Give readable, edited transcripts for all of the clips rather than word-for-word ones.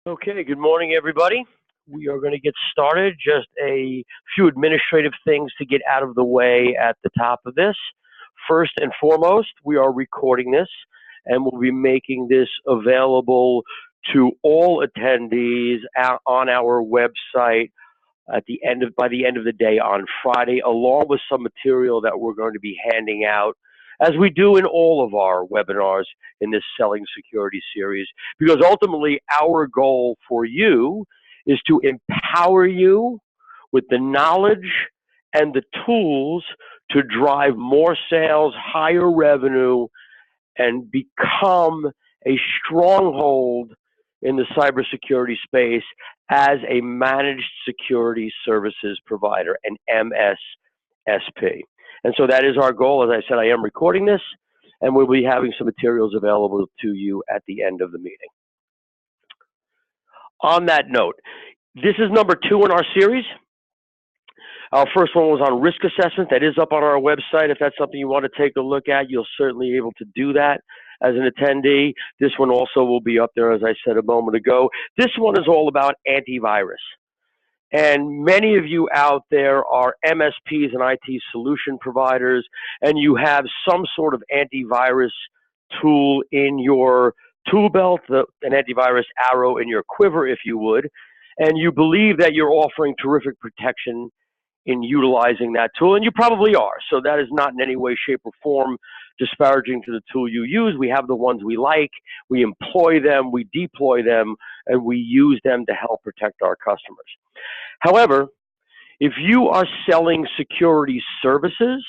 Okay, good morning, everybody. We are going to get started. Just a few administrative things to get out of the way at the top of this. First and foremost, we are recording this and we'll be making this available to all attendees on our website by the end of the day on Friday, along with some material that we're going to be handing out, as we do in all of our webinars in this Selling Security series, because ultimately our goal for you is to empower you with the knowledge and the tools to drive more sales, higher revenue, and become a stronghold in the cybersecurity space as a managed security services provider, an MSSP. And so that is our goal. As I said, I am recording this, and we'll be having some materials available to you at the end of the meeting. On that note, this is number 2 in our series. Our first one was on risk assessment. That is up on our website. If that's something you want to take a look at, you'll certainly be able to do that as an attendee. This one also will be up there, as I said a moment ago. This one is all about antivirus. And many of you out there are MSPs and IT solution providers, and you have some sort of antivirus tool in your tool belt, an antivirus arrow in your quiver, if you would, and you believe that you're offering terrific protection in utilizing that tool, and you probably are. So that is not in any way, shape, or form disparaging to the tool you use. We have the ones we like, we employ them, we deploy them, and we use them to help protect our customers. However, if you are selling security services,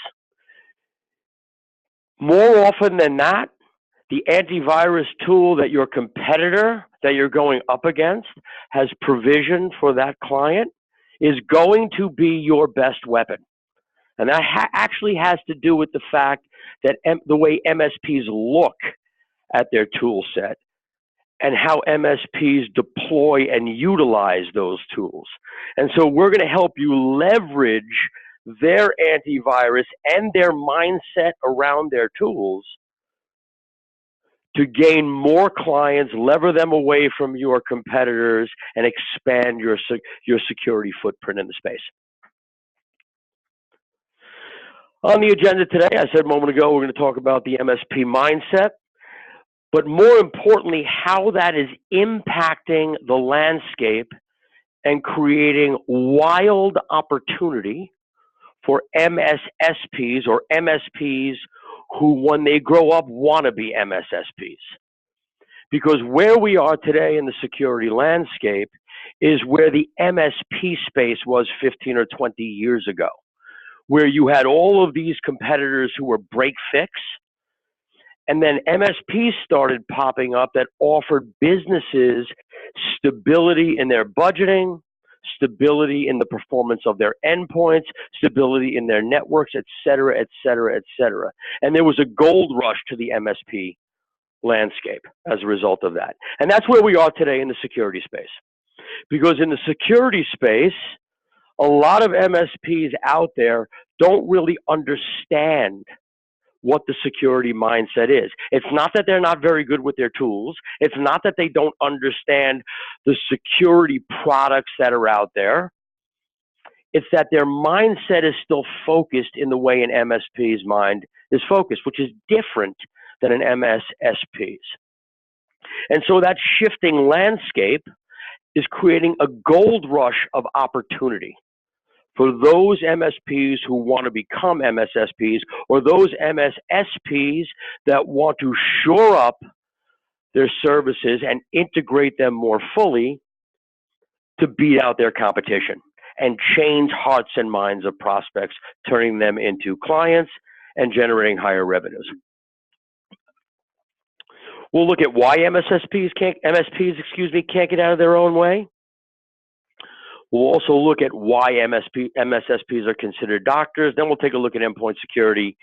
more often than not, the antivirus tool that your competitor that you're going up against has provisioned for that client is going to be your best weapon. And that actually has to do with the fact that the way MSPs look at their tool set and how MSPs deploy and utilize those tools. And so we're going to help you leverage their antivirus and their mindset around their tools to gain more clients, lever them away from your competitors, and expand your security footprint in the space. On the agenda today, I said a moment ago, we're going to talk about the MSP mindset, but more importantly, how that is impacting the landscape and creating wild opportunity for MSSPs or MSPs who, when they grow up, want to be MSSPs. Because where we are today in the security landscape is where the MSP space was 15 or 20 years ago, where you had all of these competitors who were break-fix, and then MSPs started popping up that offered businesses stability in their budgeting, stability in the performance of their endpoints, stability in their networks, et cetera, et cetera, et cetera. And there was a gold rush to the MSP landscape as a result of that. And that's where we are today in the security space. Because in the security space, a lot of MSPs out there don't really understand what the security mindset is. It's not that they're not very good with their tools. It's not that they don't understand the security products that are out there. It's that their mindset is still focused in the way an MSP's mind is focused, which is different than an MSSP's. And so that shifting landscape is creating a gold rush of opportunity for those MSPs who want to become MSSPs, or those MSSPs that want to shore up their services and integrate them more fully to beat out their competition and change hearts and minds of prospects, turning them into clients and generating higher revenues. We'll look at why MSPs can't get out of their own way. We'll also look at why MSSPs are considered doctors. Then we'll take a look at endpoint security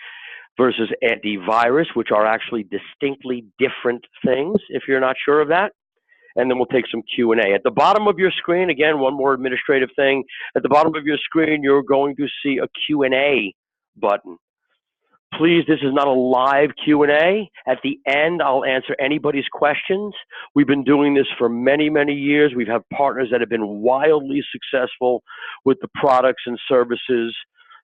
versus antivirus, which are actually distinctly different things, if you're not sure of that. And then we'll take some Q&A. At the bottom of your screen, again, one more administrative thing. At the bottom of your screen, you're going to see a Q&A button. Please, this is not a live Q&A. At the end, I'll answer anybody's questions. We've been doing this for many, many years. We've had partners that have been wildly successful with the products and services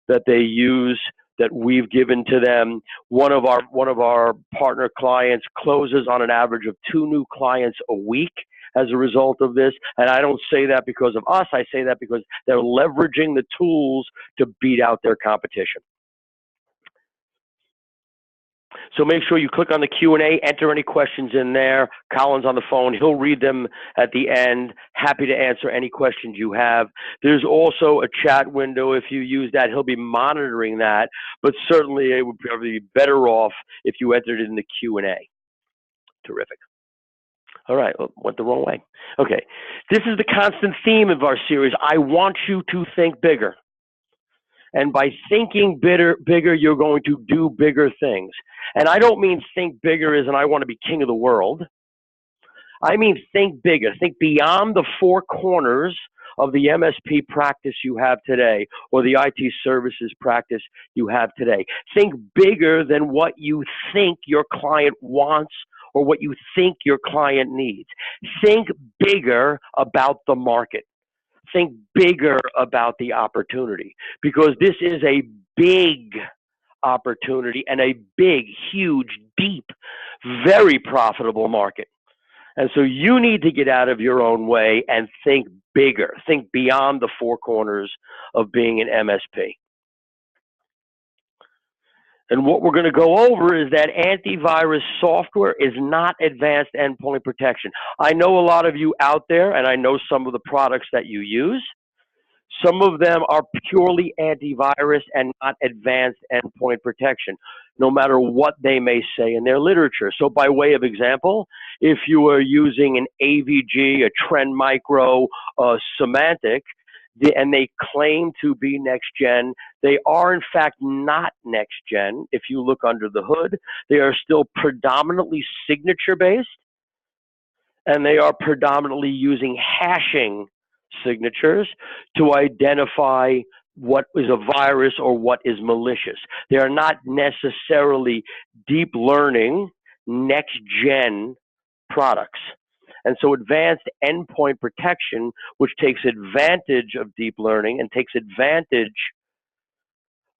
that they use that we've given to them. One of our partner clients closes on an average of 2 new clients a week as a result of this. And I don't say that because of us. I say that because they're leveraging the tools to beat out their competition. So make sure you click on the Q&A, enter any questions in there. Colin's on the phone. He'll read them at the end. Happy to answer any questions you have. There's also a chat window. If you use that, he'll be monitoring that. But certainly it would probably be better off if you entered it in the Q&A. Terrific. All right, well, went the wrong way. Okay, this is the constant theme of our series. I want you to think bigger. And by thinking bigger, you're going to do bigger things. And I don't mean think bigger as in I want to be king of the world. I mean think bigger. Think beyond the 4 corners of the MSP practice you have today or the IT services practice you have today. Think bigger than what you think your client wants or what you think your client needs. Think bigger about the market. Think bigger about the opportunity, because this is a big opportunity and a big, huge, deep, very profitable market. And so you need to get out of your own way and think bigger. Think beyond the 4 corners of being an MSP. And what we're going to go over is that antivirus software is not advanced endpoint protection. I know a lot of you out there, and I know some of the products that you use. Some of them are purely antivirus and not advanced endpoint protection, no matter what they may say in their literature. So by way of example, if you are using an AVG, a Trend Micro, a Symantec, and they claim to be next gen, they are in fact not next gen. If you look under the hood, they are still predominantly signature based, and they are predominantly using hashing signatures to identify what is a virus or what is malicious. They are not necessarily deep learning next gen products. And so advanced endpoint protection, which takes advantage of deep learning and takes advantage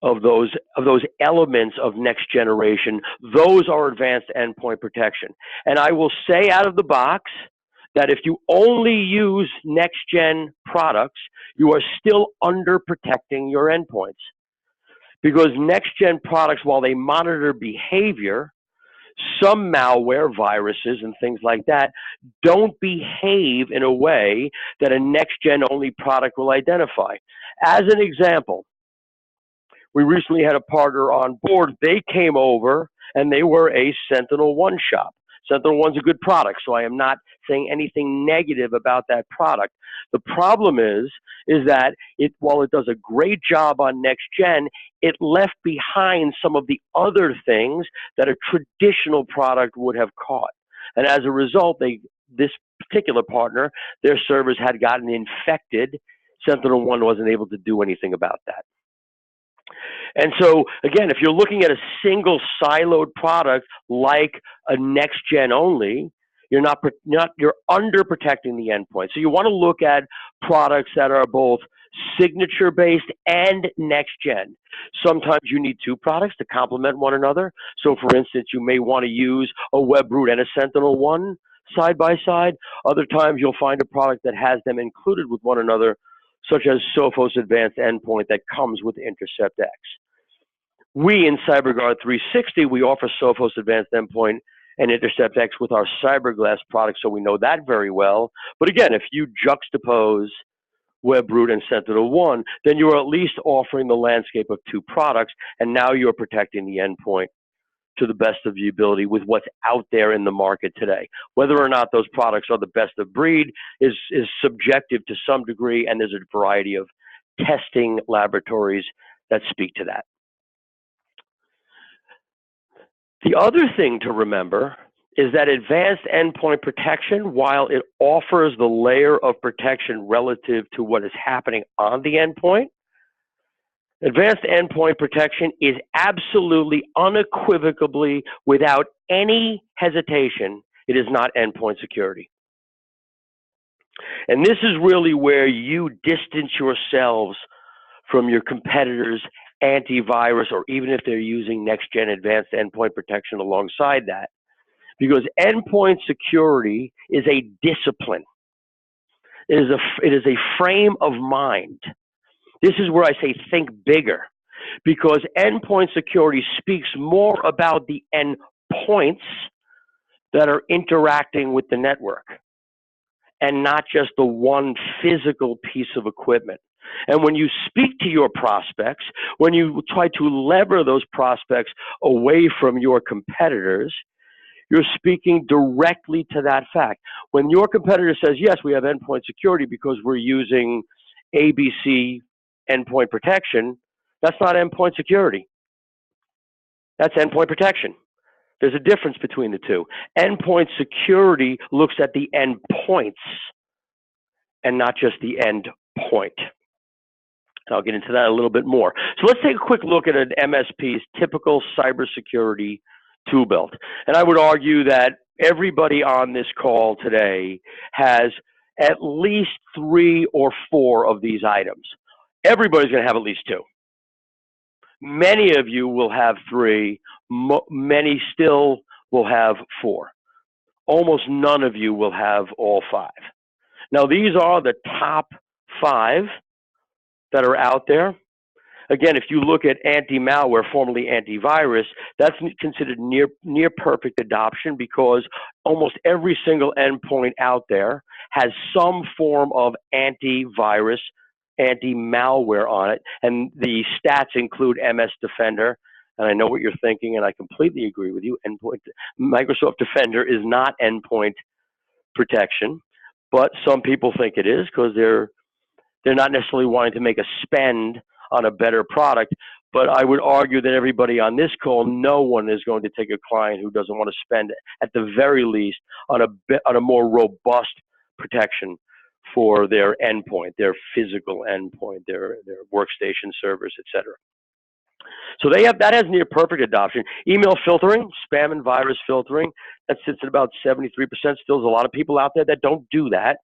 of those elements of next generation, those are advanced endpoint protection. And I will say out of the box that if you only use next gen products, you are still under protecting your endpoints. Because next gen products, while they monitor behavior, some malware, viruses, and things like that don't behave in a way that a next-gen only product will identify. As an example, we recently had a partner on board. They came over and they were a SentinelOne shop. SentinelOne's a good product, so I am not saying anything negative about that product. The problem is that while it does a great job on next gen, it left behind some of the other things that a traditional product would have caught. And as a result, this particular partner, their servers had gotten infected. SentinelOne wasn't able to do anything about that. And so, again, if you're looking at a single siloed product like a next gen only, you're under protecting the endpoint. So you want to look at products that are both signature based and next gen. Sometimes you need 2 products to complement one another. So for instance, you may want to use a Webroot and a SentinelOne side by side. Other times you'll find a product that has them included with one another, such as Sophos Advanced Endpoint that comes with Intercept X. We in CyberGuard 360, we offer Sophos Advanced Endpoint and Intercept X with our CyberGlass product, so we know that very well. But again, if you juxtapose Webroot and SentinelOne, then you are at least offering the landscape of 2 products, and now you're protecting the endpoint to the best of your ability with what's out there in the market today. Whether or not those products are the best of breed is subjective to some degree, and there's a variety of testing laboratories that speak to that. The other thing to remember is that advanced endpoint protection, while it offers the layer of protection relative to what is happening on the endpoint, Advanced endpoint protection is absolutely, unequivocally, without any hesitation, it is not endpoint security. And this is really where you distance yourselves from your competitors' antivirus, or even if they're using next-gen advanced endpoint protection alongside that. Because endpoint security is a discipline. It is a frame of mind. This is where I say think bigger, because endpoint security speaks more about the endpoints that are interacting with the network and not just the one physical piece of equipment. And when you speak to your prospects, when you try to lever those prospects away from your competitors, you're speaking directly to that fact. When your competitor says, yes, we have endpoint security because we're using ABC endpoint protection, that's not endpoint security. That's endpoint protection. There's a difference between the two. Endpoint security looks at the endpoints and not just the endpoint. I'll get into that a little bit more. So let's take a quick look at an MSP's typical cybersecurity tool belt. And I would argue that everybody on this call today has at least 3 or 4 of these items. Everybody's going to have at least 2. Many of you will have 3. Many still will have 4. Almost none of you will have all 5. Now, these are the top 5 that are out there. Again, if you look at anti-malware, formerly antivirus, that's considered near perfect adoption, because almost every single endpoint out there has some form of antivirus, anti-malware on it. And the stats include MS Defender. And I know what you're thinking, and I completely agree with you. Microsoft Defender is not endpoint protection, but some people think it is because they're not necessarily wanting to make a spend on a better product. But I would argue that everybody on this call, no one is going to take a client who doesn't want to spend, at the very least, on a more robust protection for their endpoint, their physical endpoint, their workstation servers, etc. So that has near perfect adoption. Email filtering, spam and virus filtering, that sits at about 73%. Still, there's a lot of people out there that don't do that.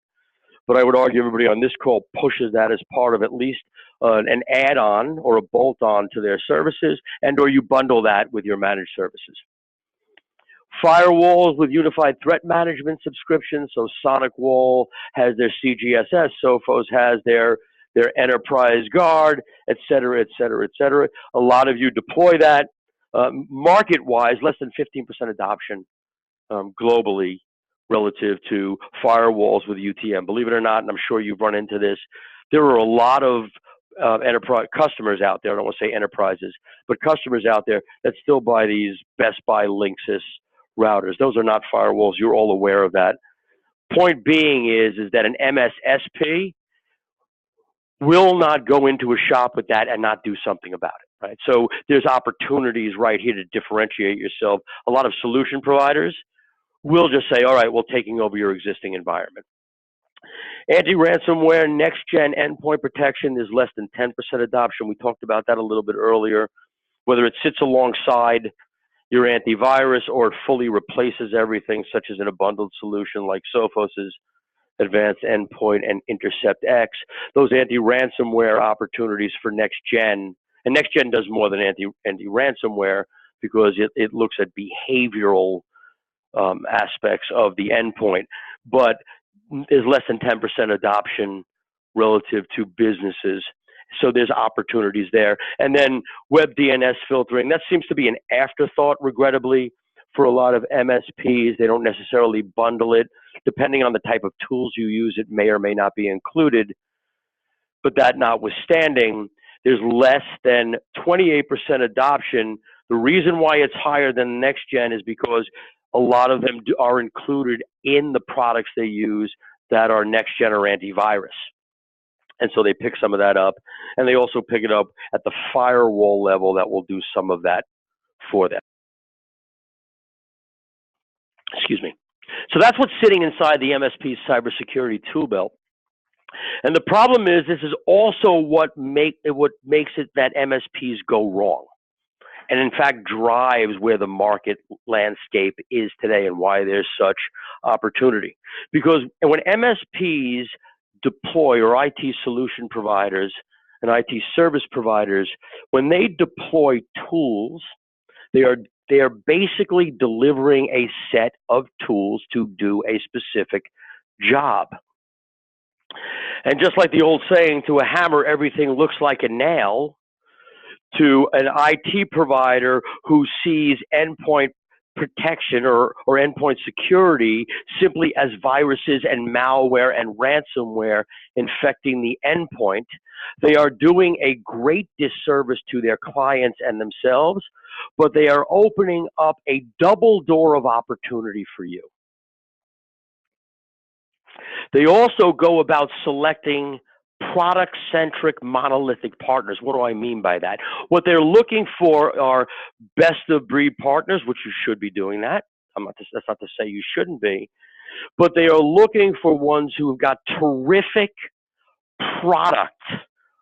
But I would argue everybody on this call pushes that as part of at least an add-on or a bolt-on to their services, and or you bundle that with your managed services. Firewalls with unified threat management subscriptions. So SonicWall has their CGSS, Sophos has their Enterprise Guard, et cetera, et cetera, et cetera. A lot of you deploy that. Market-wise, less than 15% adoption globally relative to firewalls with UTM. Believe it or not, and I'm sure you've run into this, there are a lot of enterprise customers out there, I don't want to say enterprises, but customers out there that still buy these Best Buy Linksys routers. Those are not firewalls. You're all aware of that. Point being is that an MSSP will not go into a shop with that and not do something about it, right? So there's opportunities right here to differentiate yourself. A lot of solution providers will just say, all right, well, taking over your existing environment. Anti-ransomware, next-gen endpoint protection is less than 10% adoption. We talked about that a little bit earlier. Whether it sits alongside your antivirus or it fully replaces everything, such as in a bundled solution like Sophos's Advanced Endpoint and Intercept X, those anti-ransomware opportunities for next-gen, and next-gen does more than anti-ransomware because it looks at behavioral aspects of the endpoint, but is less than 10% adoption relative to businesses. So there's opportunities there. And then web DNS filtering, that seems to be an afterthought, regrettably, for a lot of MSPs. They don't necessarily bundle it. Depending on the type of tools you use, it may or may not be included. But that notwithstanding, there's less than 28% adoption. The reason why it's higher than next gen is because a lot of them are included in the products they use that are next gen or antivirus. And so they pick some of that up, and they also pick it up at the firewall level that will do some of that for them. Excuse me. So that's what's sitting inside the MSP's cybersecurity tool belt. And the problem is, this is also what makes it that MSPs go wrong, and in fact drives where the market landscape is today and why there's such opportunity. Because when MSPs deploy, or IT solution providers and IT service providers, when they deploy tools, they are basically delivering a set of tools to do a specific job. And just like the old saying, to a hammer, everything looks like a nail, to an IT provider who sees endpoint protection or endpoint security simply as viruses and malware and ransomware infecting the endpoint, they are doing a great disservice to their clients and themselves, but they are opening up a double door of opportunity for you. They also go about selecting product-centric monolithic partners. What do I mean by that? What they're looking for are best-of-breed partners, which you should be doing that. That's not to say you shouldn't be. But they are looking for ones who have got terrific product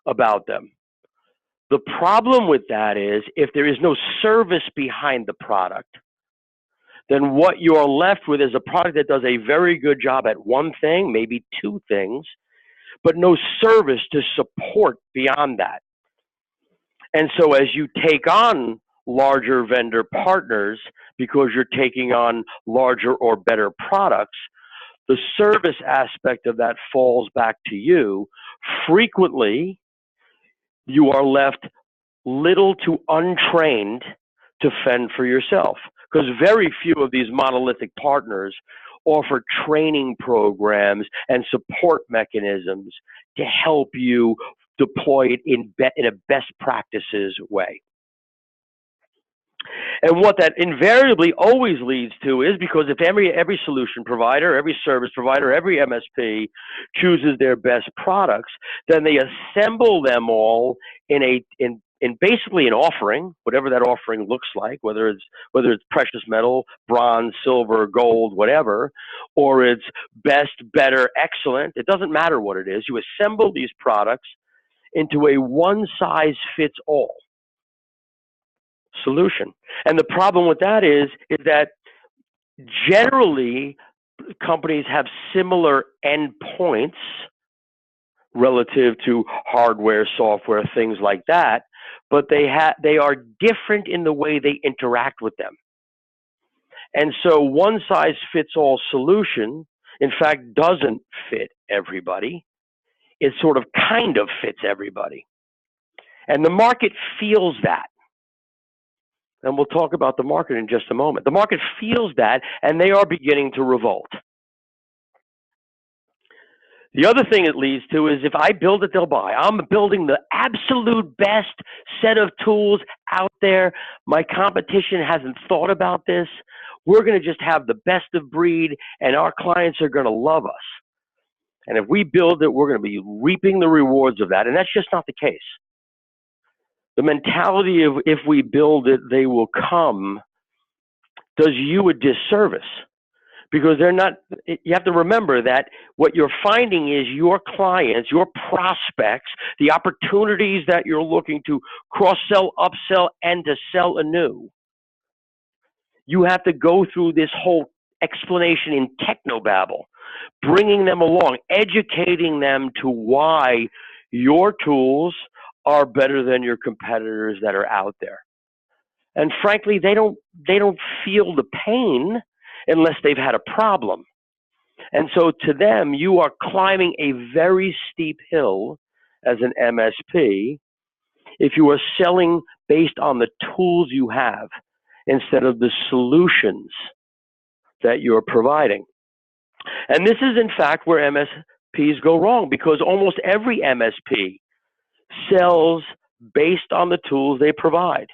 about them. The problem with that is, if there is no service behind the product, then what you're left with is a product that does a very good job at one thing, maybe two things, but no service to support beyond that. And so as you take on larger vendor partners, because you're taking on larger or better products, the service aspect of that falls back to you. Frequently, you are left little to untrained to fend for yourself, because very few of these monolithic partners offer training programs and support mechanisms to help you deploy it in a best practices way. And what that invariably always leads to is, because if every solution provider, every service provider, every MSP chooses their best products, then they assemble them all in basically an offering, whatever that offering looks like, whether it's precious metal, bronze, silver, gold, whatever, or it's best, better, excellent. It doesn't matter what it is. You assemble these products into a one-size-fits-all solution. And the problem with that is that generally companies have similar endpoints relative to hardware, software, things like that, but they are different in the way they interact with them. And so one-size-fits-all solution, in fact, doesn't fit everybody. It sort of kind of fits everybody. And the market feels that. And we'll talk about the market in just a moment. The market feels that, and they are beginning to revolt. The other thing it leads to is, if I build it, they'll buy. I'm building the absolute best set of tools out there. My competition hasn't thought about this. We're going to just have the best of breed, and our clients are going to love us. And if we build it, we're going to be reaping the rewards of that. And that's just not the case. The mentality of, if we build it, they will come, does you a disservice. Because they're not, you have to remember that what you're finding is your clients, your prospects, the opportunities that you're looking to cross-sell, upsell, and to sell anew. You have to go through this whole explanation in technobabble, bringing them along, educating them to why your tools are better than your competitors that are out there. And frankly, they don't feel the pain unless they've had a problem. And so to them, you are climbing a very steep hill as an MSP if you are selling based on the tools you have instead of the solutions that you're providing. And this is, in fact, where MSPs go wrong, because almost every MSP sells based on the tools they provide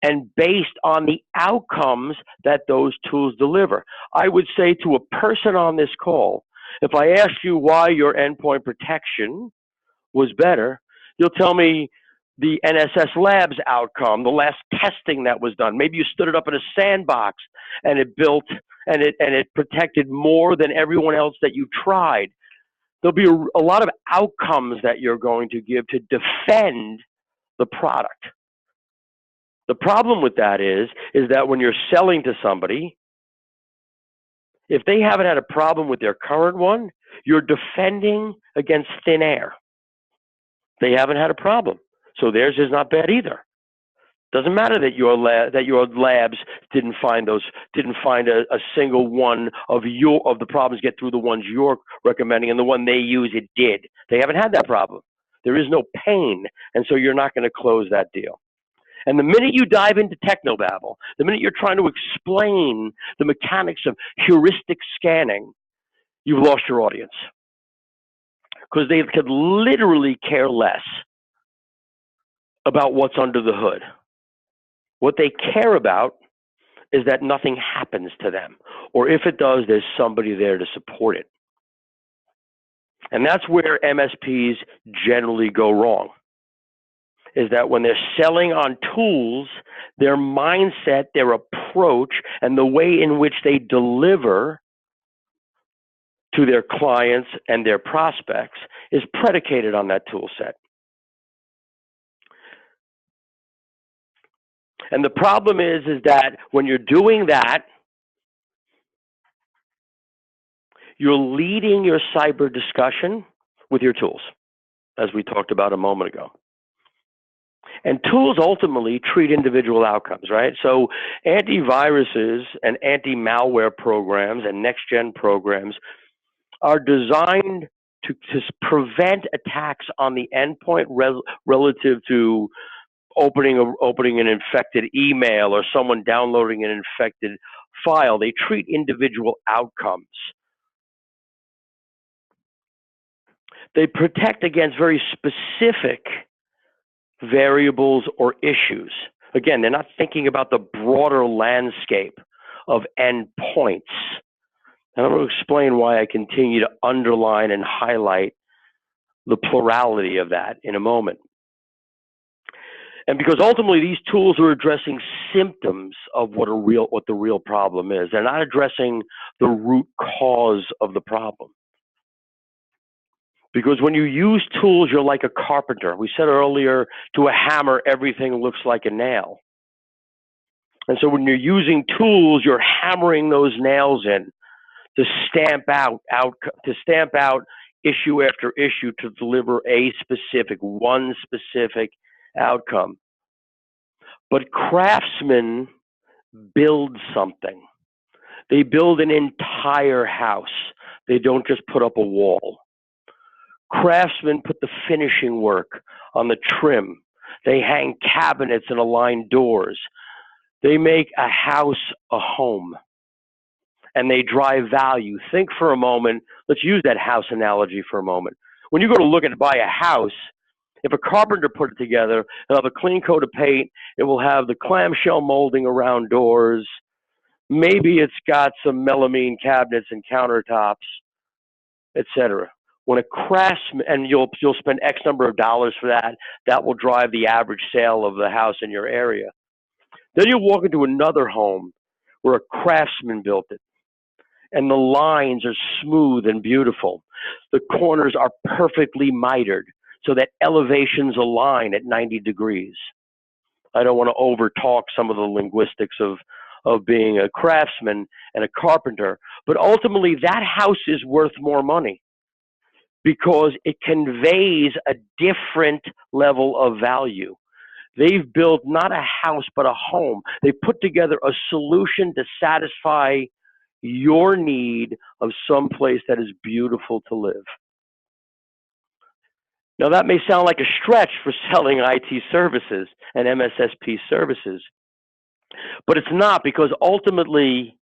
and based on the outcomes that those tools deliver. I would say to a person on this call, if I ask you why your endpoint protection was better, you'll tell me the NSS Labs outcome, the last testing that was done. Maybe you stood it up in a sandbox and it built and it protected more than everyone else that you tried. There'll be a lot of outcomes that you're going to give to defend the product. The problem with that is that when you're selling to somebody, if they haven't had a problem with their current one, you're defending against thin air. They haven't had a problem, so theirs is not bad either. Doesn't matter that your labs didn't find a single one of the problems get through the ones you're recommending, and the one they use it did. They haven't had that problem. There is no pain, and so you're not going to close that deal. And the minute you dive into technobabble, the minute you're trying to explain the mechanics of heuristic scanning, you've lost your audience, because they could literally care less about what's under the hood. What they care about is that nothing happens to them, or if it does, there's somebody there to support it. And that's where MSPs generally go wrong, is that when they're selling on tools, their mindset, their approach, and the way in which they deliver to their clients and their prospects is predicated on that tool set. And the problem is that when you're doing that, you're leading your cyber discussion with your tools, as we talked about a moment ago. And tools ultimately treat individual outcomes, right? So antiviruses and anti-malware programs and next-gen programs are designed to prevent attacks on the endpoint relative to opening an infected email or someone downloading an infected file. They treat individual outcomes. They protect against very specific variables or issues. Again, they're not thinking about the broader landscape of endpoints. And I'm going to explain why I continue to underline and highlight the plurality of that in a moment. And because ultimately these tools are addressing symptoms of what the real problem is. They're not addressing the root cause of the problem. Because when you use tools, you're like a carpenter. We said earlier, to a hammer, everything looks like a nail. And so when you're using tools, you're hammering those nails in to stamp out issue after issue to deliver one specific outcome. But craftsmen build something. They build an entire house. They don't just put up a wall. Craftsmen put the finishing work on the trim. They hang cabinets and align doors. They make a house a home. And they drive value. Think for a moment, let's use that house analogy for a moment. When you go to look and buy a house, if a carpenter put it together, it'll have a clean coat of paint, it will have the clamshell molding around doors, maybe it's got some melamine cabinets and countertops, etc. When a craftsman, and you'll spend X number of dollars for that, that will drive the average sale of the house in your area. Then you walk into another home where a craftsman built it, and the lines are smooth and beautiful. The corners are perfectly mitered so that elevations align at 90 degrees. I don't want to overtalk some of the linguistics of being a craftsman and a carpenter, but ultimately that house is worth more money because it conveys a different level of value. They've built not a house, but a home. They put together a solution to satisfy your need of some place that is beautiful to live. Now, that may sound like a stretch for selling IT services and MSSP services, but it's not, because ultimately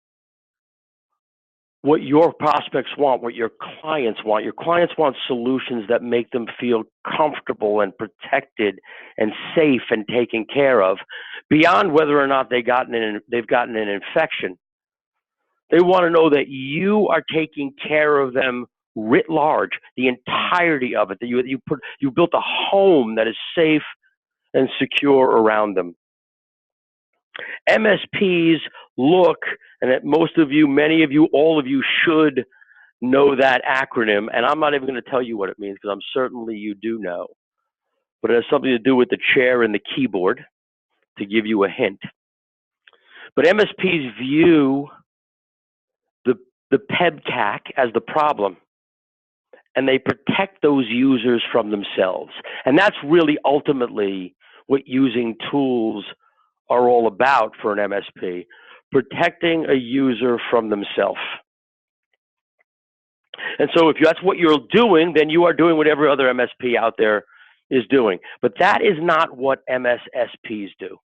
what your prospects want, what your clients want solutions that make them feel comfortable and protected and safe and taken care of, beyond whether or not they've gotten an infection. They want to know that you are taking care of them writ large, the entirety of it, that you built a home that is safe and secure around them. MSPs look, and that most of you, many of you, all of you should know that acronym, and I'm not even going to tell you what it means because I'm certainly you do know, but it has something to do with the chair and the keyboard to give you a hint. But MSPs view the PEBCAC as the problem, and they protect those users from themselves. And that's really ultimately what using tools are all about for an MSP, protecting a user from themselves. And so if that's what you're doing, then you are doing what every other MSP out there is doing. But that is not what MSSPs do.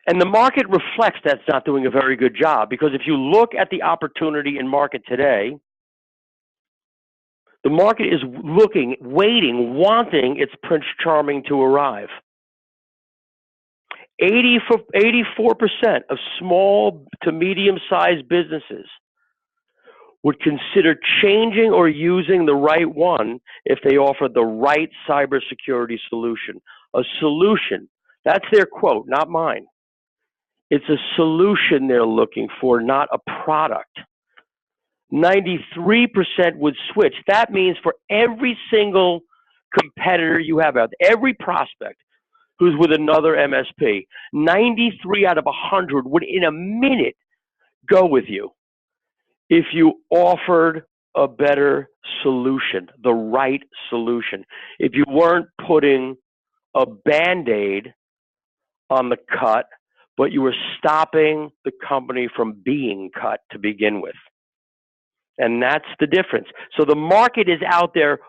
And the market reflects that's not doing a very good job, because if you look at the opportunity in market today, the market is looking, waiting, wanting its Prince Charming to arrive. 84% of small to medium-sized businesses would consider changing or using the right one if they offered the right cybersecurity solution. A solution, that's their quote, not mine. It's a solution they're looking for, not a product. 93% would switch. That means for every single competitor you have out there, every prospect who's with another MSP, 93 out of 100 would in a minute go with you if you offered a better solution, the right solution. If you weren't putting a Band-Aid on the cut, but you were stopping the company from being cut to begin with. And that's the difference. So the market is out there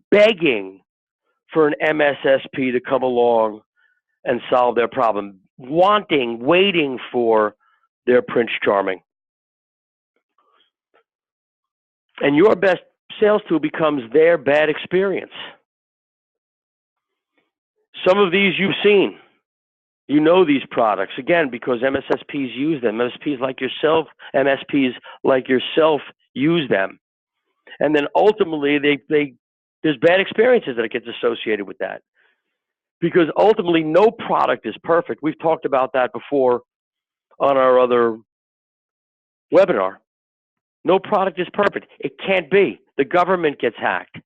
begging for an MSSP to come along and solve their problem, wanting, waiting for their Prince Charming. And your best sales tool becomes their bad experience. Some of these you've seen. You know these products, again, because MSSPs use them. MSPs like yourself use them. And then ultimately, there's bad experiences that gets associated with that. Because ultimately, no product is perfect. We've talked about that before on our other webinar. No product is perfect. It can't be. The government gets hacked.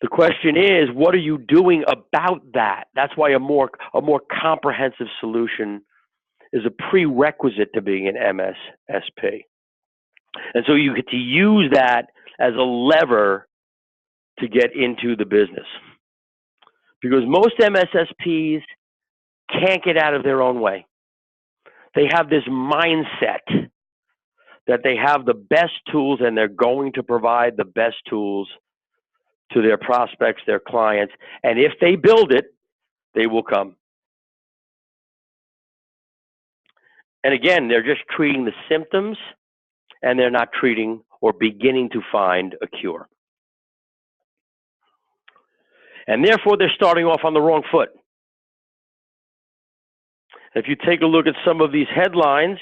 The question is, what are you doing about that? That's why a more comprehensive solution is a prerequisite to being an MSSP. And so you get to use that as a lever to get into the business. Because most MSSPs can't get out of their own way. They have this mindset that they have the best tools and they're going to provide the best tools to their prospects, their clients, and if they build it, they will come. And again, they're just treating the symptoms, and they're not treating or beginning to find a cure. And therefore, they're starting off on the wrong foot. If you take a look at some of these headlines,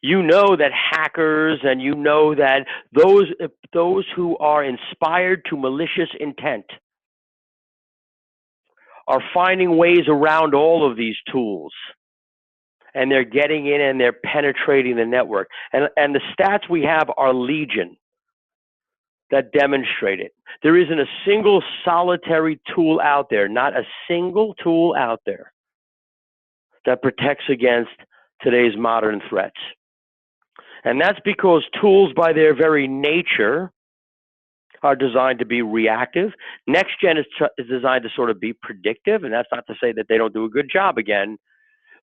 you know that hackers and you know that those who are inspired to malicious intent are finding ways around all of these tools. And they're getting in and they're penetrating the network. And the stats we have are legion that demonstrate it. There isn't a single solitary tool out there, not a single tool out there that protects against today's modern threats. And that's because tools by their very nature are designed to be reactive. NextGen is designed to sort of be predictive, and that's not to say that they don't do a good job again,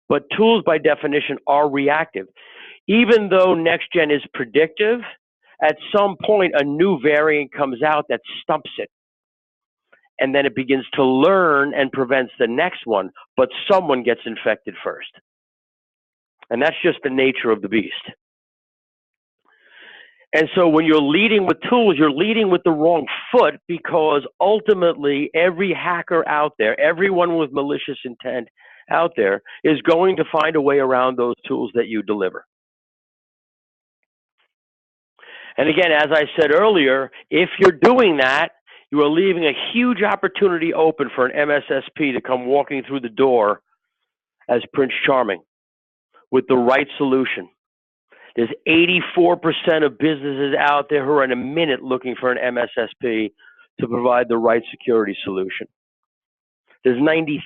but tools by definition are reactive. Even though NextGen is predictive, at some point a new variant comes out that stumps it. And then it begins to learn and prevents the next one, but someone gets infected first. And that's just the nature of the beast. And so when you're leading with tools, you're leading with the wrong foot, because ultimately every hacker out there, everyone with malicious intent out there is going to find a way around those tools that you deliver. And again, as I said earlier, if you're doing that, you are leaving a huge opportunity open for an MSSP to come walking through the door as Prince Charming with the right solution. There's 84% of businesses out there who are in a minute looking for an MSSP to provide the right security solution. There's 93%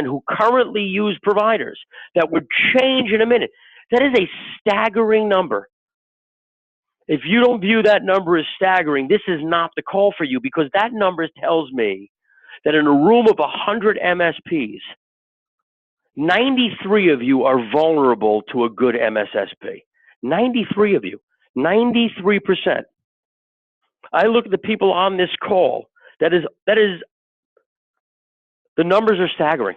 who currently use providers that would change in a minute. That is a staggering number. If you don't view that number as staggering, this is not the call for you, because that number tells me that in a room of 100 MSPs, 93 of you are vulnerable to a good MSSP. 93 of you, 93%. I look at the people on this call, that is, the numbers are staggering.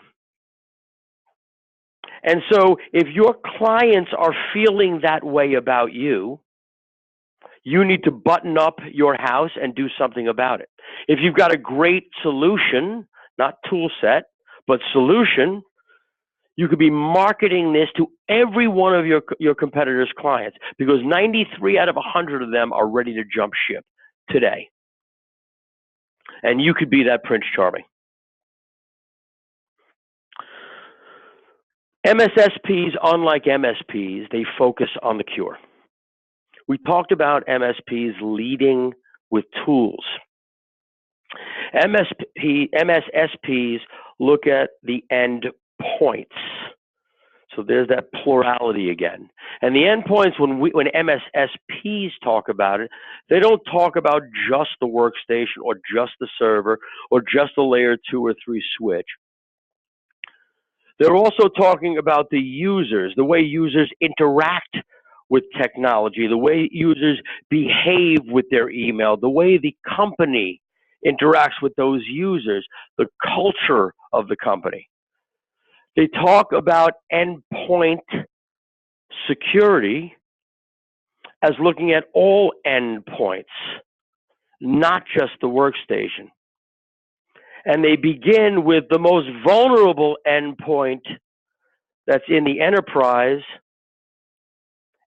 And so if your clients are feeling that way about you, you need to button up your house and do something about it. If you've got a great solution, not tool set, but solution, you could be marketing this to every one of your competitors' clients, because 93 out of 100 of them are ready to jump ship today. And you could be that Prince Charming. MSSPs, unlike MSPs, they focus on the cure. We talked about MSPs leading with tools. MSSPs look at the endpoints. So there's that plurality again. And the endpoints, when MSSPs talk about it, they don't talk about just the workstation or just the server or just the layer 2 or 3 switch. They're also talking about the users, the way users interact with technology, the way users behave with their email, the way the company interacts with those users, the culture of the company. They talk about endpoint security as looking at all endpoints, not just the workstation. And they begin with the most vulnerable endpoint that's in the enterprise,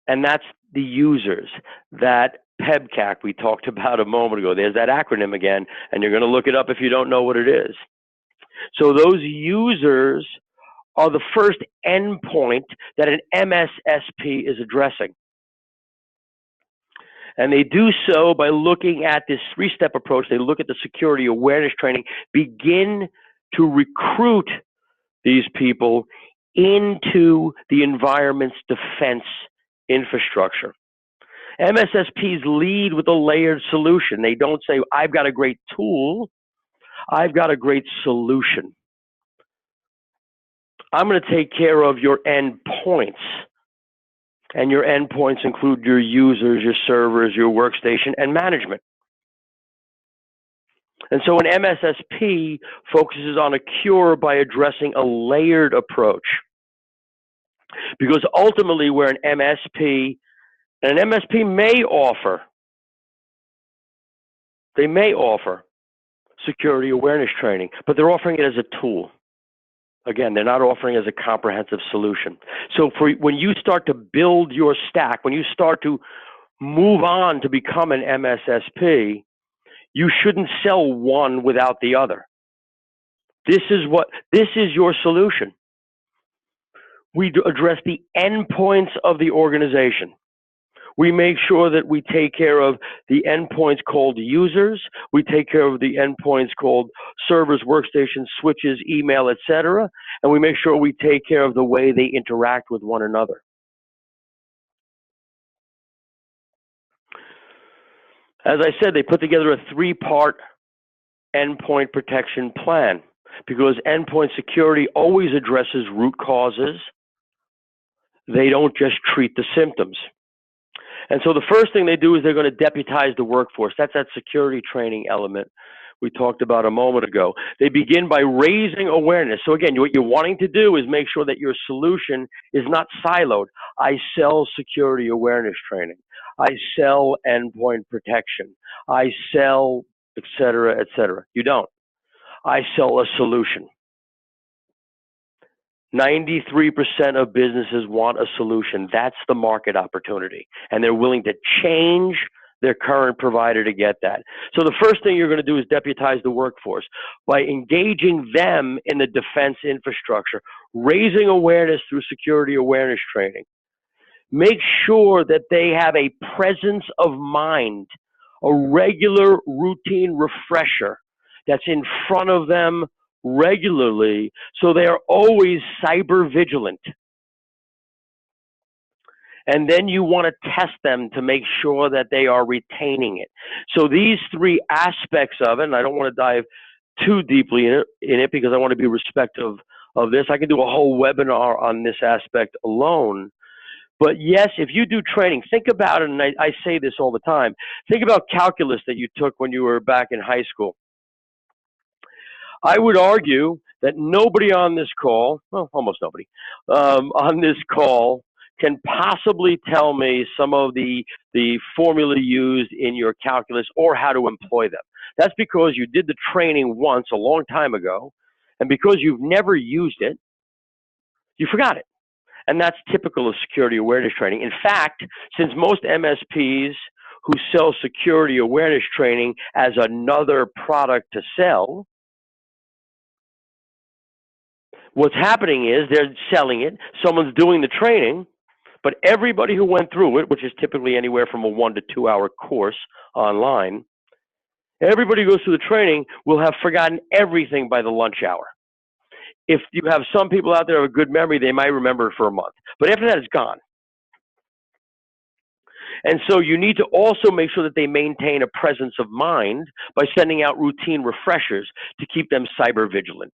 and that's the users, that PEBCAC we talked about a moment ago. There's that acronym again, and you're going to look it up if you don't know what it is. So those users are the first endpoint that an MSSP is addressing. And they do so by looking at this 3-step approach. They look at the security awareness training, begin to recruit these people into the environment's defense infrastructure. MSSPs lead with a layered solution. They don't say, I've got a great tool, I've got a great solution. I'm going to take care of your endpoints. And your endpoints include your users, your servers, your workstation, and management. And so an MSSP focuses on a cure by addressing a layered approach. Because ultimately, we're an MSP, and an MSP may offer security awareness training, but they're offering it as a tool. Again, they're not offering as a comprehensive solution. So when you start to build your stack, when you start to move on to become an MSSP, you shouldn't sell one without the other. This is your solution. We address the endpoints of the organization. We make sure that we take care of the endpoints called users. We take care of the endpoints called servers, workstations, switches, email, etc. And we make sure we take care of the way they interact with one another. As I said, they put together a 3-part endpoint protection plan, because endpoint security always addresses root causes. They don't just treat the symptoms. And so the first thing they do is they're going to deputize the workforce. That's that security training element we talked about a moment ago. They begin by raising awareness. So again, what you're wanting to do is make sure that your solution is not siloed. I sell security awareness training. I sell endpoint protection. I sell, et cetera, et cetera. You don't. I sell a solution. 93% of businesses want a solution. That's the market opportunity. And they're willing to change their current provider to get that. So the first thing you're going to do is deputize the workforce by engaging them in the defense infrastructure, raising awareness through security awareness training. Make sure that they have a presence of mind, a regular routine refresher that's in front of them regularly, so they are always cyber vigilant. And then you want to test them to make sure that they are retaining it. So these three aspects of it, and I don't want to dive too deeply in it because I want to be respectful of this. I can do a whole webinar on this aspect alone. But yes, if you do training, think about it, and I say this all the time. Think about calculus that you took when you were back in high school. I would argue that nobody on this call, well, almost nobody, on this call can possibly tell me some of the formula used in your calculus or how to employ them. That's because you did the training once a long time ago, and because you've never used it, you forgot it. And that's typical of security awareness training. In fact, since most MSPs who sell security awareness training as another product to sell, what's happening is they're selling it, someone's doing the training, but everybody who went through it, which is typically anywhere from a 1 to 2 hour course online, everybody who goes through the training will have forgotten everything by the lunch hour. If you have some people out there who have a good memory, they might remember it for a month. But after that, it's gone. And so you need to also make sure that they maintain a presence of mind by sending out routine refreshers to keep them cyber vigilant.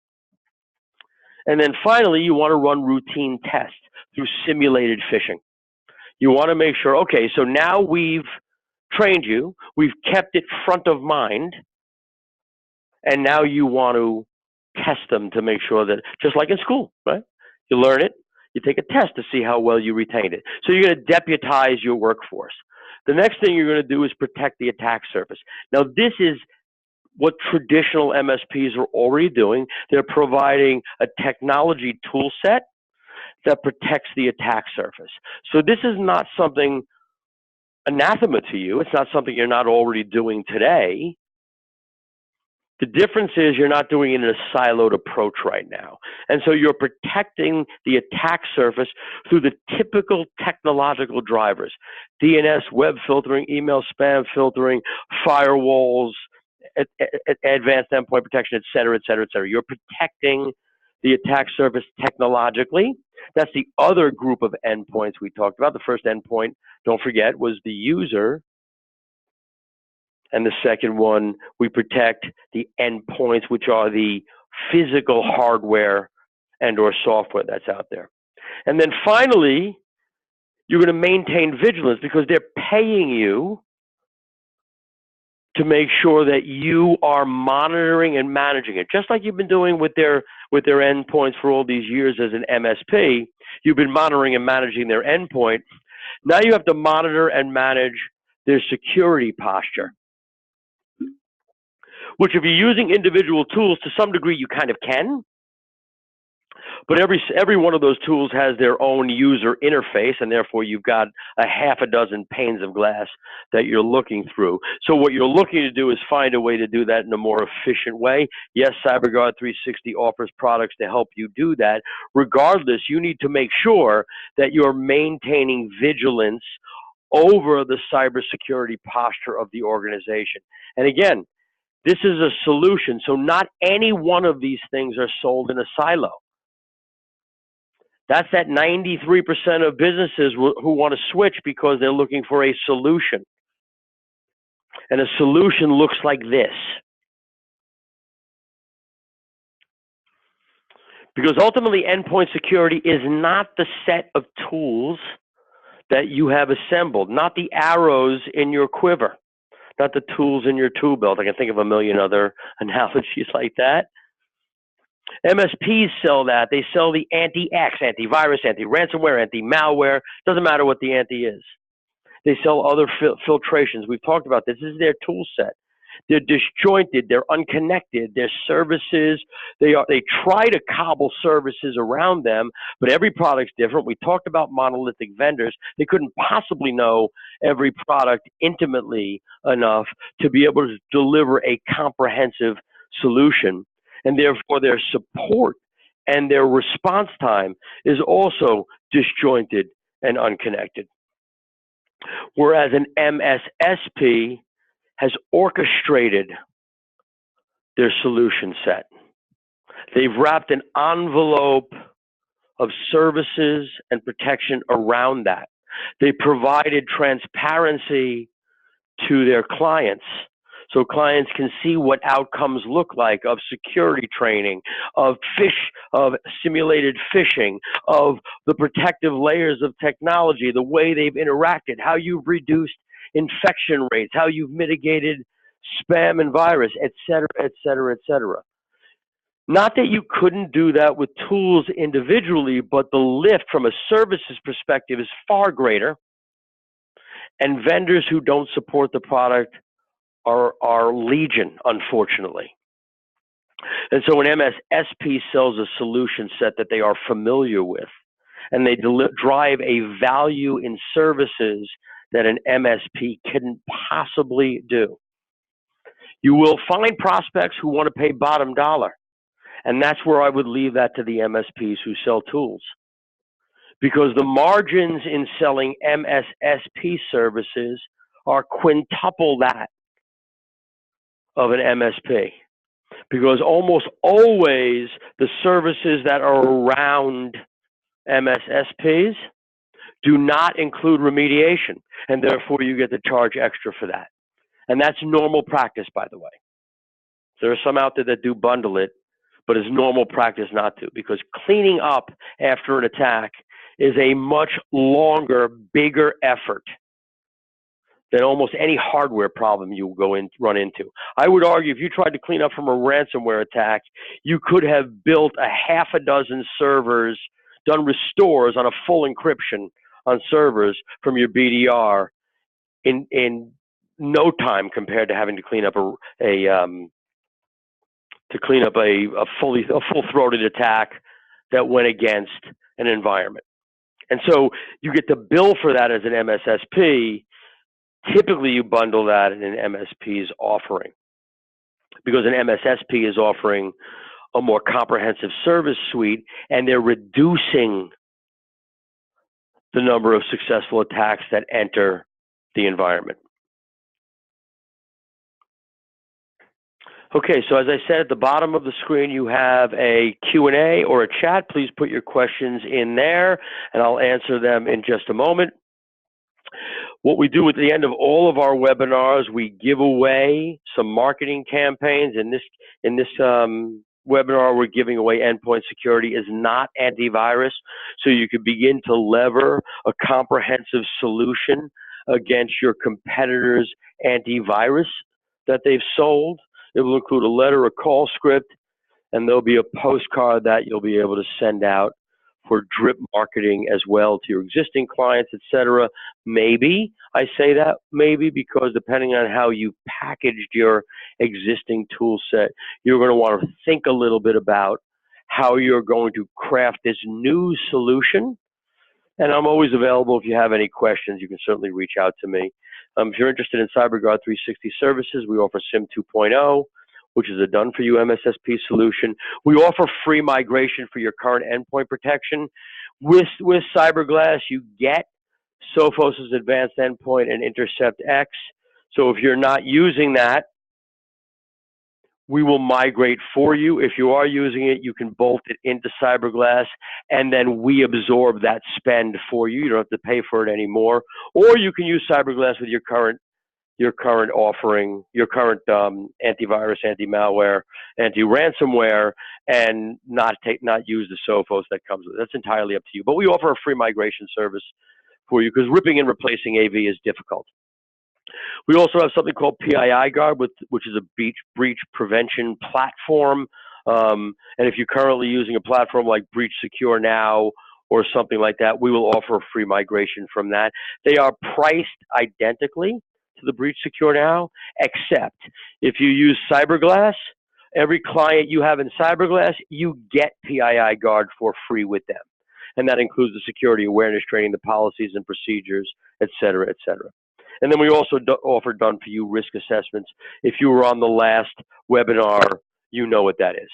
And then finally, you want to run routine tests through simulated phishing. You want to make sure, okay, so now we've trained you, we've kept it front of mind, and now you want to test them to make sure that, just like in school, right? You learn it, you take a test to see how well you retain it. So you're going to deputize your workforce. The next thing you're going to do is protect the attack surface. Now, this is what traditional MSPs are already doing. They're providing a technology tool set that protects the attack surface. So this is not something anathema to you. It's not something you're not already doing today. The difference is you're not doing it in a siloed approach right now. And so you're protecting the attack surface through the typical technological drivers: DNS, web filtering, email spam filtering, firewalls, advanced endpoint protection, et cetera, et cetera, et cetera. You're protecting the attack surface technologically. That's the other group of endpoints we talked about. The first endpoint, don't forget, was the user. And the second one, we protect the endpoints, which are the physical hardware and or software that's out there. And then finally, you're going to maintain vigilance because they're paying you to make sure that you are monitoring and managing it. Just like you've been doing with their endpoints for all these years as an MSP, you've been monitoring and managing their endpoint. Now you have to monitor and manage their security posture, which if you're using individual tools, to some degree you kind of can, but every one of those tools has their own user interface, and therefore you've got a half a dozen panes of glass that you're looking through. So what you're looking to do is find a way to do that in a more efficient way. Yes, CyberGuard 360 offers products to help you do that. Regardless, you need to make sure that you're maintaining vigilance over the cybersecurity posture of the organization. And again, this is a solution. So not any one of these things are sold in a silo. That's that 93% of businesses who want to switch because they're looking for a solution. And a solution looks like this. Because ultimately, endpoint security is not the set of tools that you have assembled, not the arrows in your quiver, not the tools in your tool belt. I can think of a million other analogies like that. MSPs sell that. They sell the anti-X, antivirus, anti-ransomware, anti-malware. Doesn't matter what the anti is. They sell other filtrations. We've talked about this. This is their tool set. They're disjointed. They're unconnected. Their services, they try to cobble services around them, but every product's different. We talked about monolithic vendors. They couldn't possibly know every product intimately enough to be able to deliver a comprehensive solution. And therefore, their support and their response time is also disjointed and unconnected. Whereas an MSSP has orchestrated their solution set. They've wrapped an envelope of services and protection around that. They provided transparency to their clients so clients can see what outcomes look like of security training, of simulated phishing, of the protective layers of technology, the way they've interacted, how you've reduced infection rates, how you've mitigated spam and virus, et cetera, et cetera, et cetera. Not that you couldn't do that with tools individually, but the lift from a services perspective is far greater, and vendors who don't support the product are legion, unfortunately. And so an MSSP sells a solution set that they are familiar with, and they drive a value in services that an MSP couldn't possibly do. You will find prospects who want to pay bottom dollar, and that's where I would leave that to the MSPs who sell tools. Because the margins in selling MSSP services are quintuple that of an MSP. Because almost always the services that are around MSSPs do not include remediation, and therefore you get to charge extra for that. And that's normal practice, by the way. There are some out there that do bundle it, but it's normal practice not to, because cleaning up after an attack is a much longer, bigger effort than almost any hardware problem you run into. I would argue if you tried to clean up from a ransomware attack, you could have built a half a dozen servers, done restores on a full encryption on servers from your BDR in no time compared to having to clean up a full-throated attack that went against an environment. And so you get to bill for that as an MSSP. Typically, you bundle that in an MSP's offering, because an MSSP is offering a more comprehensive service suite, and they're reducing the number of successful attacks that enter the environment. Okay, so as I said, at the bottom of the screen, you have a Q&A or a chat. Please put your questions in there, and I'll answer them in just a moment. What we do at the end of all of our webinars, we give away some marketing campaigns. In this webinar, we're giving away endpoint security is not antivirus, so you can begin to lever a comprehensive solution against your competitors' antivirus that they've sold. It will include a letter, a call script, and there'll be a postcard that you'll be able to send out for drip marketing as well to your existing clients, et cetera. Maybe, I say that maybe because depending on how you packaged your existing tool set, you're going to want to think a little bit about how you're going to craft this new solution. And I'm always available if you have any questions. You can certainly reach out to me. If you're interested in CyberGuard 360 services, we offer SIM 2.0, which is a done-for-you MSSP solution. We offer free migration for your current endpoint protection. With CyberGlass, you get Sophos' Advanced Endpoint and Intercept X. So if you're not using that, we will migrate for you. If you are using it, you can bolt it into CyberGlass, and then we absorb that spend for you. You don't have to pay for it anymore. Or you can use CyberGlass with your current offering, your current antivirus, anti-malware, anti-ransomware, and not use the Sophos that comes with it. That's entirely up to you. But we offer a free migration service for you because ripping and replacing AV is difficult. We also have something called PII Guard, which is a breach prevention platform. And if you're currently using a platform like Breach Secure Now or something like that, we will offer a free migration from that. They are priced identically to the Breach Secure Now, except if you use CyberGlass, every client you have in CyberGlass, you get PII Guard for free with them. And that includes the security awareness training, the policies and procedures, et cetera, et cetera. And then we also offer done-for-you risk assessments. If you were on the last webinar, you know what that is.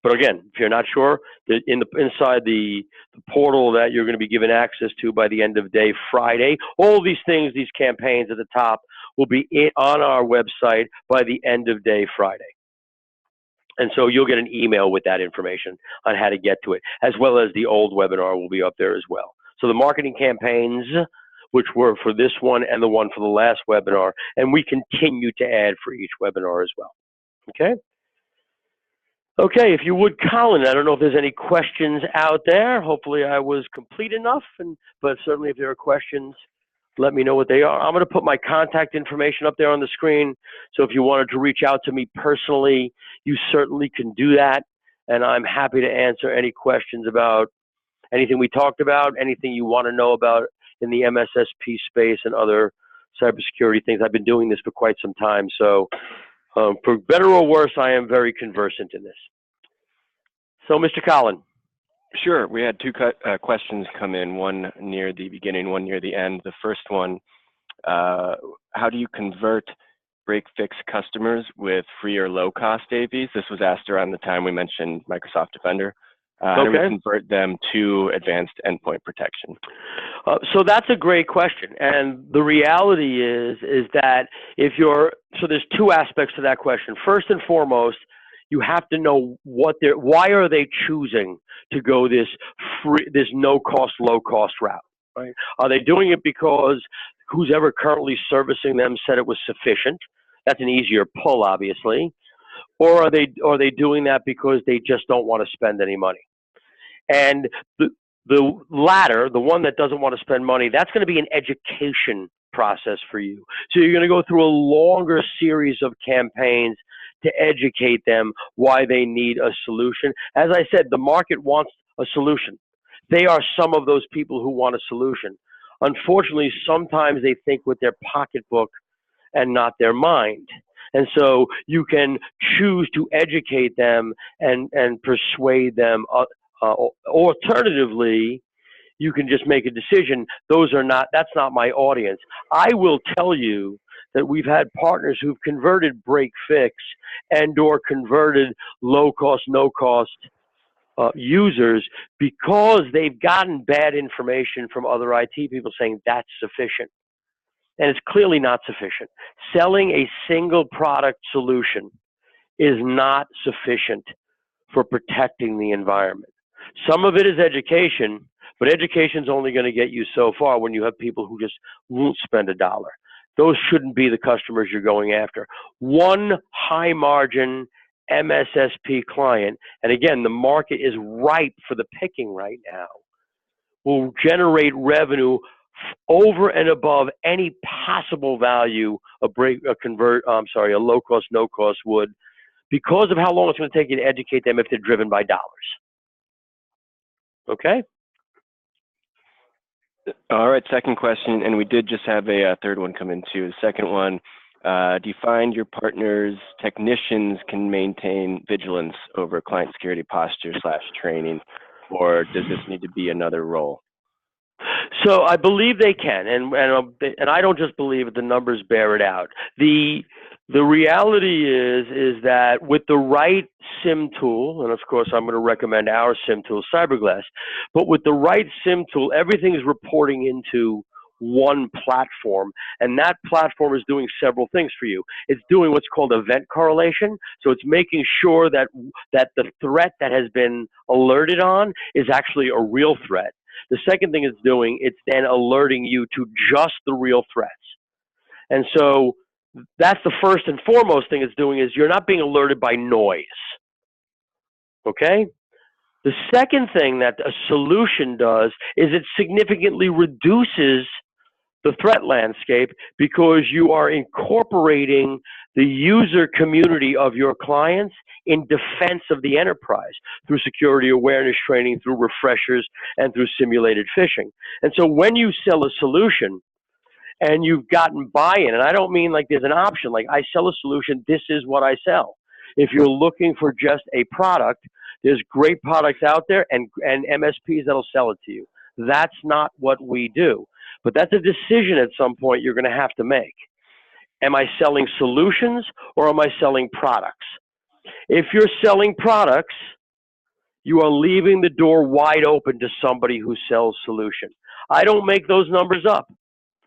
But again, if you're not sure, inside the portal that you're going to be given access to by the end of day Friday, all these things, these campaigns at the top, will be on our website by the end of day Friday. And so you'll get an email with that information on how to get to it, as well as the old webinar will be up there as well. So the marketing campaigns, which were for this one and the one for the last webinar, and we continue to add for each webinar as well. Okay? Okay, if you would, Colin, I don't know if there's any questions out there. Hopefully I was complete enough, but certainly if there are questions, let me know what they are. I'm going to put my contact information up there on the screen, so if you wanted to reach out to me personally, you certainly can do that, and I'm happy to answer any questions about anything we talked about, anything you want to know about in the MSSP space and other cybersecurity things. I've been doing this for quite some time, so for better or worse, I am very conversant in this. So, Mr. Collin. Sure. We had two questions come in, one near the beginning, one near the end. The first one, how do you convert break-fix customers with free or low-cost AVs? This was asked around the time we mentioned Microsoft Defender. How do we convert them to advanced endpoint protection? So that's a great question. And the reality is that so there's two aspects to that question. First and foremost, you have to know why are they choosing to go this no-cost, low-cost route, right? Are they doing it because who's ever currently servicing them said it was sufficient? That's an easier pull, obviously. Or are they doing that because they just don't want to spend any money? And the latter, the one that doesn't want to spend money, that's going to be an education process for you. So you're going to go through a longer series of campaigns to educate them why they need a solution. As I said, the market wants a solution. They are some of those people who want a solution. Unfortunately, sometimes they think with their pocketbook and not their mind. And so you can choose to educate them and persuade them. Alternatively, you can just make a decision. That's not my audience. I will tell you that we've had partners who've converted break fix and/or converted low cost, no cost users because they've gotten bad information from other IT people saying that's sufficient. And it's clearly not sufficient. Selling a single product solution is not sufficient for protecting the environment. Some of it is education, but education's only going to get you so far when you have people who just won't spend a dollar. Those shouldn't be the customers you're going after. One high margin MSSP client, and again, the market is ripe for the picking right now, will generate revenue over and above any possible value a low cost, no cost would, because of how long it's going to take you to educate them if they're driven by dollars. Okay? All right, second question, and we did just have a third one come in too. The second one, do you find your partners' technicians can maintain vigilance over client security posture / training, or does this need to be another role? So I believe they can, and I don't just believe it, the numbers bear it out. The reality is that with the right SIM tool, and of course I'm going to recommend our SIM tool, Cyberglass, but with the right SIM tool, everything is reporting into one platform, and that platform is doing several things for you. It's doing what's called event correlation, so it's making sure that the threat that has been alerted on is actually a real threat. The second thing it's doing, it's then alerting you to just the real threats. And so that's the first and foremost thing it's doing, is you're not being alerted by noise. Okay? The second thing that a solution does is it significantly reduces the threat landscape because you are incorporating the user community of your clients in defense of the enterprise through security awareness training, through refreshers, and through simulated phishing. And so when you sell a solution and you've gotten buy-in, and I don't mean like there's an option, like I sell a solution, this is what I sell. If you're looking for just a product, there's great products out there and MSPs that'll sell it to you. That's not what we do. But that's a decision at some point you're going to have to make. Am I selling solutions or am I selling products? If you're selling products, you are leaving the door wide open to somebody who sells solution. I don't make those numbers up.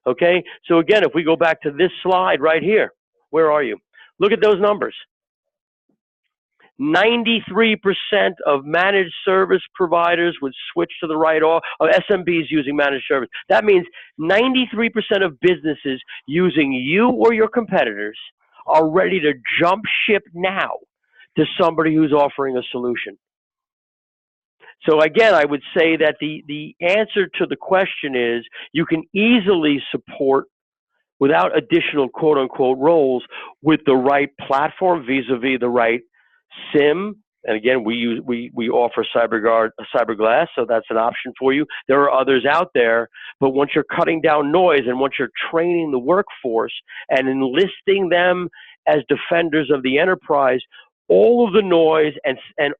Okay? So again, if we go back to this slide right here, where are you? Look at those numbers. 93% of managed service providers would switch to the right, or SMBs using managed service. That means 93% of businesses using you or your competitors are ready to jump ship now to somebody who's offering a solution. So again, I would say that the answer to the question is you can easily support without additional quote unquote roles with the right platform vis-a-vis the right SIM. And again, we offer CyberGlass, so that's an option for you. There are others out there, but once you're cutting down noise and once you're training the workforce and enlisting them as defenders of the enterprise, all of the noise and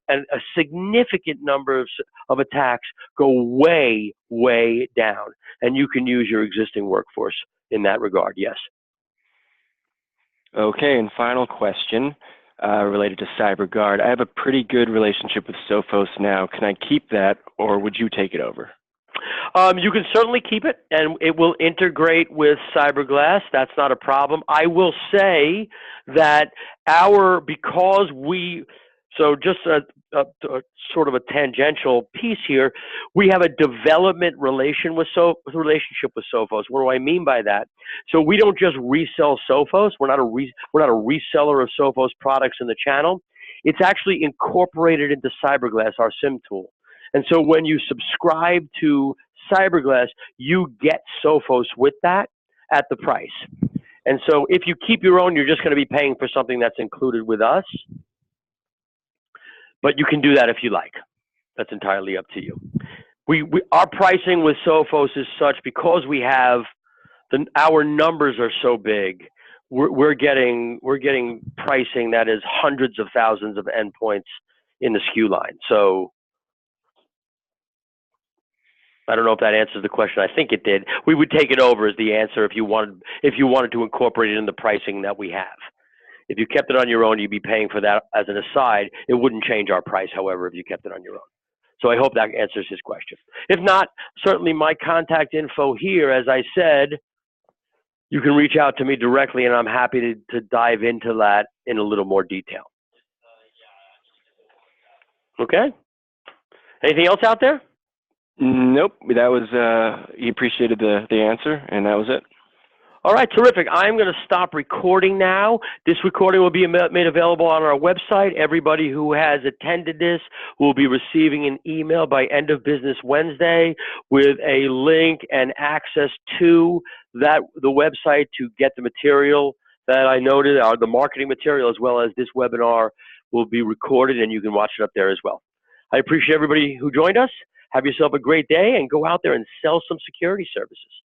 a significant number of attacks go way, way down. And you can use your existing workforce in that regard, yes. Okay, and final question related to CyberGuard. I have a pretty good relationship with Sophos now. Can I keep that, or would you take it over? You can certainly keep it, and it will integrate with CyberGlass. That's not a problem. I will say that so just a sort of a tangential piece here, we have a development relationship with Sophos. What do I mean by that? So we don't just resell Sophos. We're not a reseller of Sophos products in the channel. It's actually incorporated into CyberGlass, our SIM tool. And so when you subscribe to CyberGlass, you get Sophos with that at the price. And so if you keep your own, you're just going to be paying for something that's included with us. But you can do that if you like. That's entirely up to you. Our pricing with Sophos is such because we have our numbers are so big. We're getting pricing that is hundreds of thousands of endpoints in the SKU line. So I don't know if that answers the question. I think it did. We would take it over as the answer if you wanted to incorporate it in the pricing that we have. If you kept it on your own, you'd be paying for that as an aside. It wouldn't change our price, however, if you kept it on your own. So I hope that answers his question. If not, certainly my contact info here, as I said, you can reach out to me directly, and I'm happy to dive into that in a little more detail. Okay? Anything else out there? Nope. That was, he appreciated the answer, and that was it. All right, terrific. I'm going to stop recording now. This recording will be made available on our website. Everybody who has attended this will be receiving an email by end of business Wednesday with a link and access to the website to get the material that I noted, the marketing material, as well as this webinar will be recorded, and you can watch it up there as well. I appreciate everybody who joined us. Have yourself a great day, and go out there and sell some security services.